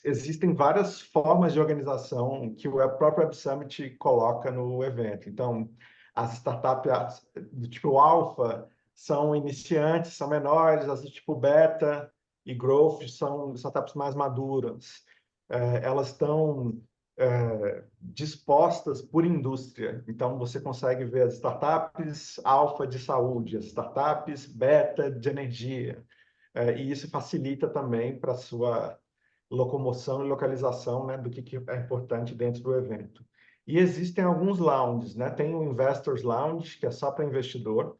existem várias formas de organização que o próprio Web Summit coloca no evento. Então, as startups do tipo alpha são iniciantes, são menores, as do tipo beta e growth são startups mais maduras. Elas estão dispostas por indústria. Então, você consegue ver as startups alfa de saúde, as startups beta de energia. E isso facilita também para a sua locomoção e localização, né, do que é importante dentro do evento. E existem alguns lounges, né? Tem o Investors Lounge, que é só para investidor.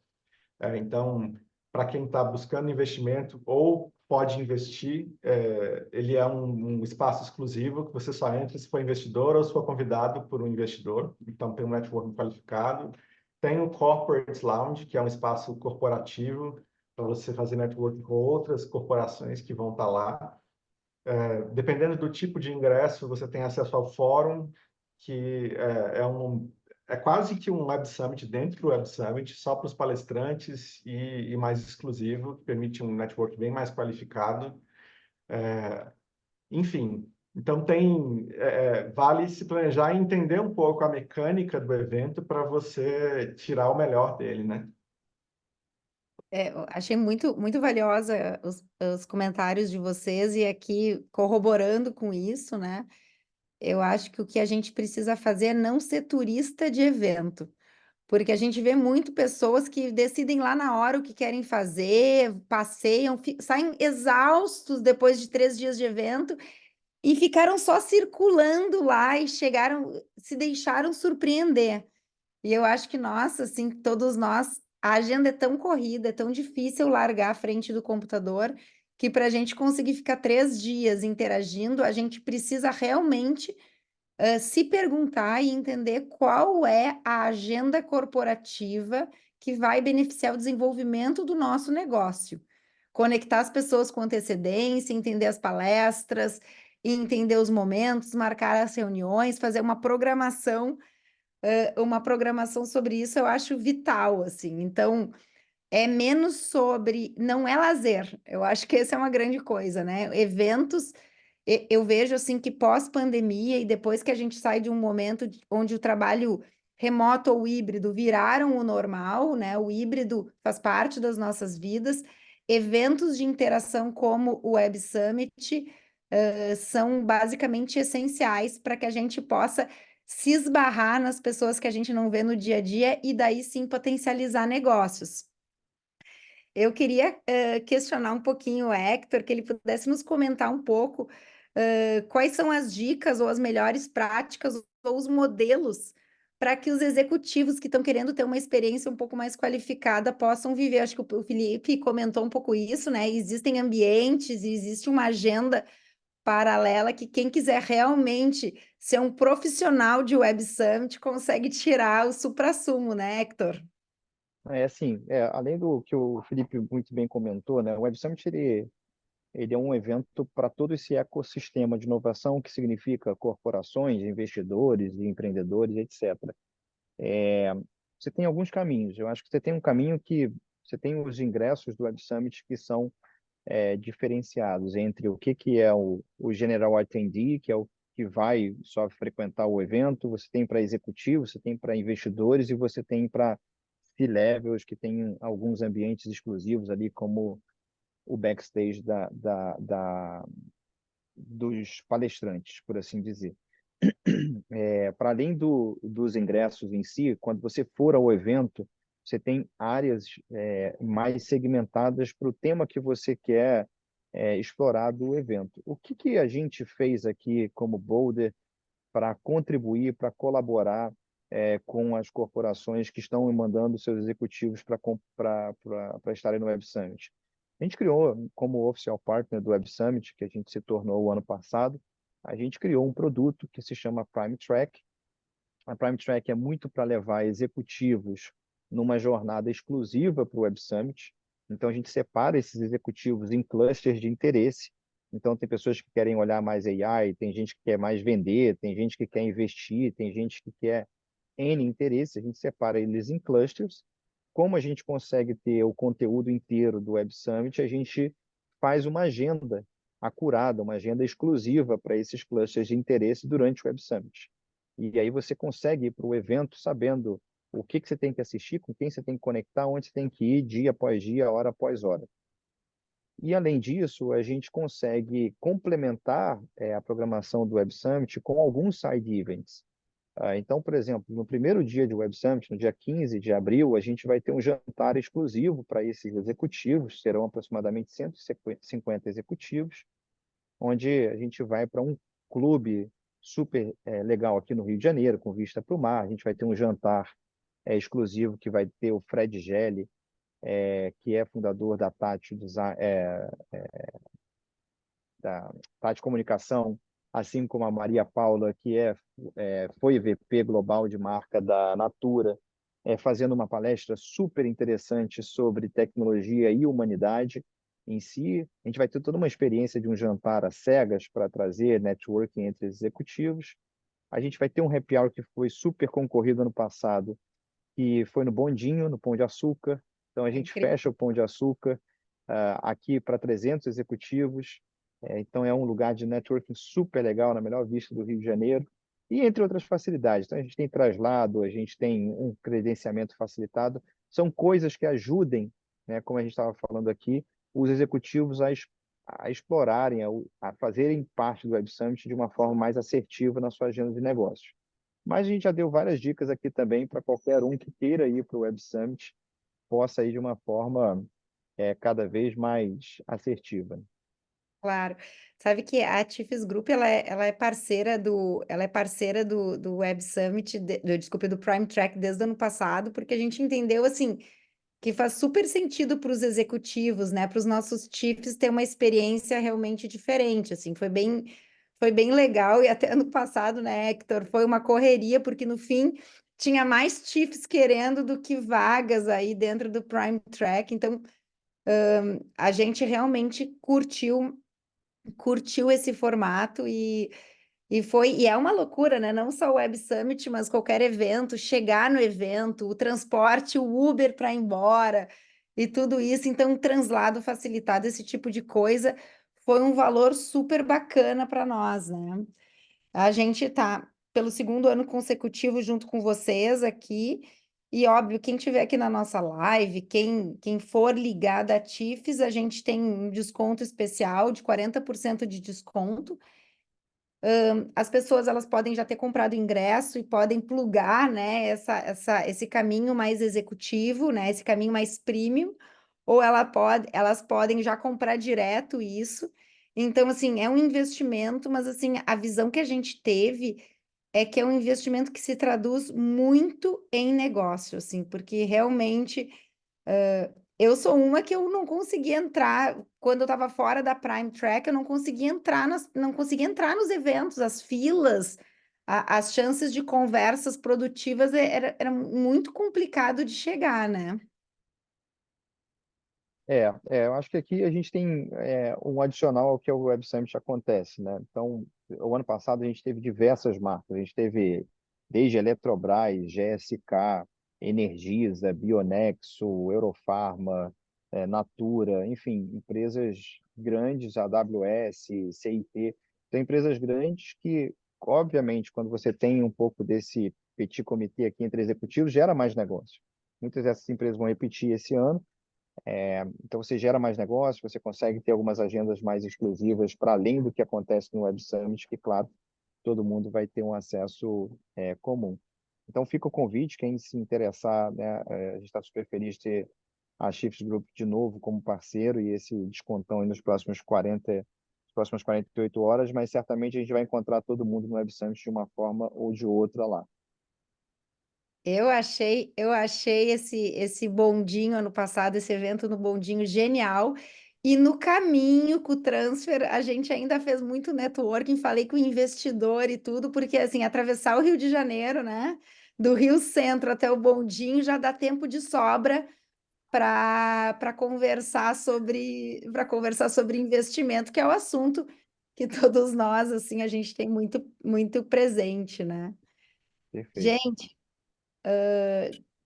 Então, para quem está buscando investimento ou pode investir, ele é um espaço exclusivo que você só entra se for investidor ou se for convidado por um investidor. Então, tem um networking qualificado. Tem o Corporate Lounge, que é um espaço corporativo para você fazer networking com outras corporações que vão estar lá. Dependendo do tipo de ingresso, você tem acesso ao fórum, que é quase que um Web Summit dentro do Web Summit, só para os palestrantes e mais exclusivo, que permite um network bem mais qualificado. Enfim, então vale se planejar e entender um pouco a mecânica do evento para você tirar o melhor dele, né? Eu achei muito valiosa os comentários de vocês e aqui corroborando com isso, né? Eu acho que o que a gente precisa fazer é não ser turista de evento, Porque a gente vê muito pessoas que decidem lá na hora o que querem fazer, passeiam, saem exaustos depois de 3 dias de evento e ficaram só circulando lá e chegaram, se deixaram surpreender. E eu acho que, nossa, assim, todos nós, a agenda é tão corrida, é tão difícil largar a frente do computador, que para a gente conseguir ficar 3 dias interagindo, a gente precisa realmente se perguntar e entender qual é a agenda corporativa que vai beneficiar o desenvolvimento do nosso negócio. Conectar as pessoas com antecedência, entender as palestras, entender os momentos, marcar as reuniões, fazer uma programação sobre isso, eu acho vital, assim. Então, é menos sobre, não é lazer. Eu acho que essa é uma grande coisa, né? Eventos, eu vejo assim que pós-pandemia e depois que a gente sai de um momento onde o trabalho remoto ou híbrido viraram o normal, né? O híbrido faz parte das nossas vidas. Eventos de interação como o Web Summit, são basicamente essenciais para que a gente possa se esbarrar nas pessoas que a gente não vê no dia a dia e daí sim potencializar negócios. Eu queria questionar um pouquinho o Hector, que ele pudesse nos comentar um pouco quais são as dicas ou as melhores práticas ou os modelos para que os executivos que estão querendo ter uma experiência um pouco mais qualificada possam viver. Acho que o Felipe comentou um pouco isso, né? Existem ambientes, existe uma agenda paralela que quem quiser realmente ser um profissional de Web Summit consegue tirar o suprassumo, né, Hector? É assim, além do que o Felipe muito bem comentou, né, o Web Summit ele é um evento para todo esse ecossistema de inovação que significa corporações, investidores e empreendedores, etc. Você tem alguns caminhos. Eu acho que você tem um caminho que você tem os ingressos do Web Summit que são diferenciados entre o que é o General Attendee, que é o que vai só frequentar o evento, você tem para executivos, você tem para investidores e você tem para C-levels, que tem alguns ambientes exclusivos ali, como o backstage dos palestrantes, por assim dizer. Para além dos ingressos em si, quando você for ao evento, você tem áreas mais segmentadas para o tema que você quer explorar do evento. O que a gente fez aqui como Boulder para contribuir, para colaborar com as corporações que estão mandando seus executivos para estarem no Web Summit? A gente criou, como oficial partner do Web Summit, que a gente se tornou o ano passado, a gente criou um produto que se chama Prime Track. A Prime Track é muito para levar executivos numa jornada exclusiva para o Web Summit. Então, a gente separa esses executivos em clusters de interesse. Então, tem pessoas que querem olhar mais AI, tem gente que quer mais vender, tem gente que quer investir, tem gente que quer N interesse. A gente separa eles em clusters. Como a gente consegue ter o conteúdo inteiro do Web Summit, a gente faz uma agenda acurada, uma agenda exclusiva para esses clusters de interesse durante o Web Summit. E aí você consegue ir para o evento sabendo o que você tem que assistir, com quem você tem que conectar, onde você tem que ir, dia após dia, hora após hora. E, além disso, a gente consegue complementar a programação do Web Summit com alguns side events. Então, por exemplo, no primeiro dia de Web Summit, no dia 15 de abril, a gente vai ter um jantar exclusivo para esses executivos, serão aproximadamente 150 executivos, onde a gente vai para um clube super legal aqui no Rio de Janeiro, com vista para o mar. A gente vai ter um jantar exclusivo que vai ter o Fred Gelli, que é fundador da da Tati Comunicação, assim como a Maria Paula, que foi VP global de marca da Natura, fazendo uma palestra super interessante sobre tecnologia e humanidade em si. A gente vai ter toda uma experiência de um jantar às cegas para trazer networking entre executivos. A gente vai ter um happy hour que foi super concorrido ano passado, que foi no Bondinho, no Pão de Açúcar. Então, a gente Incrível. fecha o Pão de Açúcar aqui para 300 executivos. Então, é um lugar de networking super legal, na melhor vista do Rio de Janeiro. E entre outras facilidades. Então, a gente tem traslado, a gente tem um credenciamento facilitado. São coisas que ajudem, né, como a gente estava falando aqui, os executivos a explorarem, a fazerem parte do Web Summit de uma forma mais assertiva na sua agenda de negócios. mas a gente já deu várias dicas aqui também para qualquer um que queira ir para o Web Summit, possa ir de uma forma cada vez mais assertiva. Claro. Sabe que a Tifes Group ela é parceira do Web Summit, desculpa, do Prime Track desde o ano passado, porque a gente entendeu assim que faz super sentido para os executivos, né, para os nossos chiefs ter uma experiência realmente diferente, assim, foi bem legal e até ano passado, né, Hector, foi uma correria porque no fim tinha mais chiefs querendo do que vagas aí dentro do Prime Track, então a gente realmente curtiu esse formato e é uma loucura, né? Não só o Web Summit, mas qualquer evento, chegar no evento, o transporte, o Uber para ir embora e tudo isso. Então, o translado facilitado, esse tipo de coisa, foi um valor super bacana para nós, né? A gente está pelo segundo ano consecutivo junto com vocês aqui. E óbvio, quem estiver aqui na nossa live, quem for ligado a TIFES, a gente tem um desconto especial de 40% de desconto. As pessoas elas podem já ter comprado ingresso e podem plugar, né, esse caminho mais executivo, né, esse caminho mais premium, ou elas podem já comprar direto isso. Então, assim, é um investimento, mas assim, a visão que a gente teve é que é um investimento que se traduz muito em negócio, assim, porque realmente eu sou uma que eu não conseguia entrar, quando eu estava fora da Prime Track, eu não conseguia entrar não conseguia entrar nos eventos, as filas, as chances de conversas produtivas era muito complicado de chegar, né? Eu acho que aqui a gente tem um adicional ao que o Web Summit acontece, né? Então, o ano passado a gente teve diversas marcas, a gente teve desde Eletrobras, GSK, Energisa, Bionexo, Eurofarma, Natura, enfim, empresas grandes, AWS, CIT, são empresas grandes que, obviamente, quando você tem um pouco desse petit comité aqui entre executivos, gera mais negócio. Muitas dessas empresas vão repetir esse ano. Então, você gera mais negócio, você consegue ter algumas agendas mais exclusivas para além do que acontece no Web Summit, que, claro, todo mundo vai ter um acesso comum. Então, fica o convite, quem se interessar, né, a gente está super feliz de ter a Chiefs Group de novo como parceiro e esse descontão aí nos próximas 48 horas, mas certamente a gente vai encontrar todo mundo no Web Summit de uma forma ou de outra lá. Eu achei esse bondinho ano passado, esse evento no bondinho genial. E no caminho com o transfer, a gente ainda fez muito networking, falei com o investidor e tudo, porque assim, atravessar o Rio de Janeiro, né? Do Rio Centro até o bondinho já dá tempo de sobra para conversar sobre investimento, que é o assunto que todos nós assim a gente tem muito presente, né? Perfeito. Gente,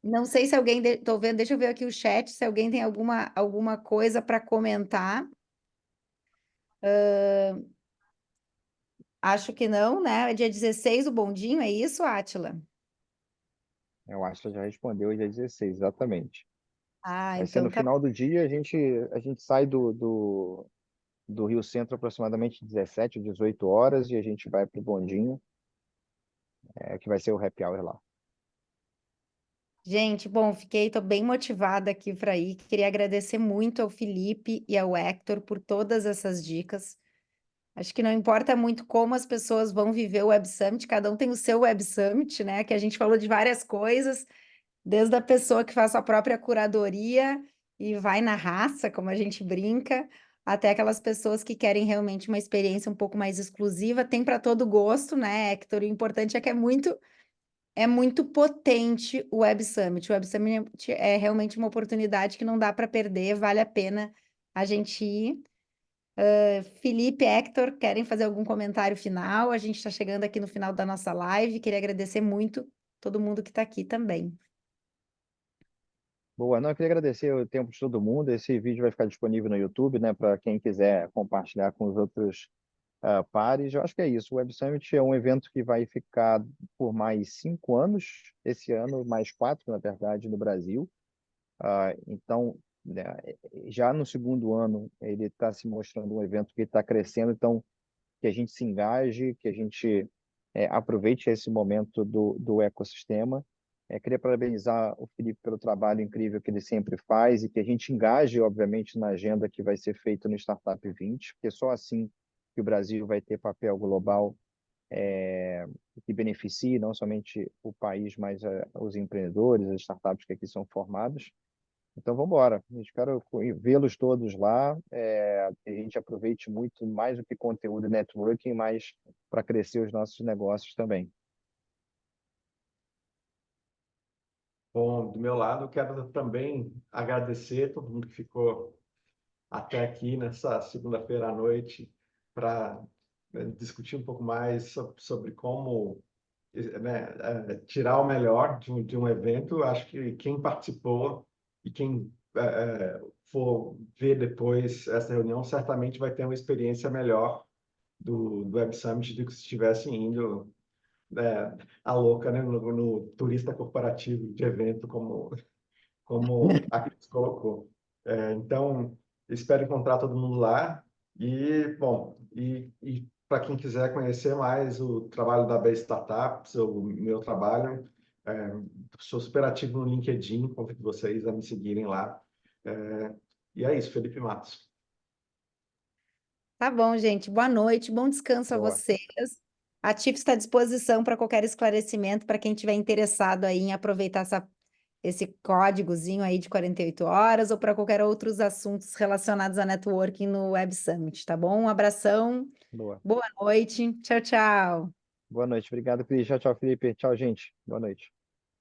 não sei se alguém. Tô vendo, deixa eu ver aqui o chat, se alguém tem alguma coisa para comentar. Acho que não, né? É dia 16 o bondinho, é isso, Átila? Eu acho que já respondeu dia 16, exatamente. Ah, Vai ser então no tá. final do dia, a gente sai do Rio Centro aproximadamente 17 ou 18 horas e a gente vai para o bondinho, que vai ser o happy hour lá. Gente, bom, tô bem motivada aqui para ir. Queria agradecer muito ao Felipe e ao Hector por todas essas dicas. Acho que não importa muito como as pessoas vão viver o Web Summit, cada um tem o seu Web Summit, né? Que a gente falou de várias coisas, desde a pessoa que faz sua própria curadoria e vai na raça, como a gente brinca, até aquelas pessoas que querem realmente uma experiência um pouco mais exclusiva. Tem para todo gosto, né, Hector? O importante é que é muito potente o Web Summit. O Web Summit é realmente uma oportunidade que não dá para perder, vale a pena a gente ir. Felipe, Hector, querem fazer algum comentário final? A gente está chegando aqui no final da nossa live. Queria agradecer muito todo mundo que está aqui também. Boa, não, eu queria agradecer o tempo de todo mundo. Esse vídeo vai ficar disponível no YouTube, né, para quem quiser compartilhar com os outros pares. Eu acho que é isso. O Web Summit é um evento que vai ficar por mais 5 anos, esse ano, mais 4, na verdade, no Brasil. Então, né, já no segundo ano, ele está se mostrando um evento que está crescendo. Então, que a gente se engaje, que a gente aproveite esse momento do ecossistema. Queria parabenizar o Felipe pelo trabalho incrível que ele sempre faz e que a gente engaje, obviamente, na agenda que vai ser feita no Startup 20, porque só assim que o Brasil vai ter papel global que beneficie não somente o país, mas os empreendedores, as startups que aqui são formados. Então, vamos embora. Espero vê-los todos lá. A gente aproveite muito mais do que conteúdo e networking, mas para crescer os nossos negócios também. Bom, do meu lado, eu quero também agradecer todo mundo que ficou até aqui nessa segunda-feira à noite para discutir um pouco mais sobre como, né, tirar o melhor de um evento. Acho que quem participou e quem for ver depois essa reunião certamente vai ter uma experiência melhor do Web Summit do que se estivesse indo a louca, né, no turista corporativo de evento, como a Cris colocou. Então, espero encontrar todo mundo lá. E, bom, e para quem quiser conhecer mais o trabalho da Base Startups, o meu trabalho, sou super ativo no LinkedIn, convido vocês a me seguirem lá. E é isso, Felipe Matos. Tá bom, gente. Boa noite, bom descanso a Boa. vocês. A TIF está à disposição para qualquer esclarecimento, para quem tiver interessado aí em aproveitar esse códigozinho aí de 48 horas ou para qualquer outros assuntos relacionados a networking no Web Summit, tá bom? Um abração, Boa. boa noite, tchau, tchau. Boa noite. Obrigado, Cris. Tchau, tchau, Felipe. Tchau, gente. Boa noite.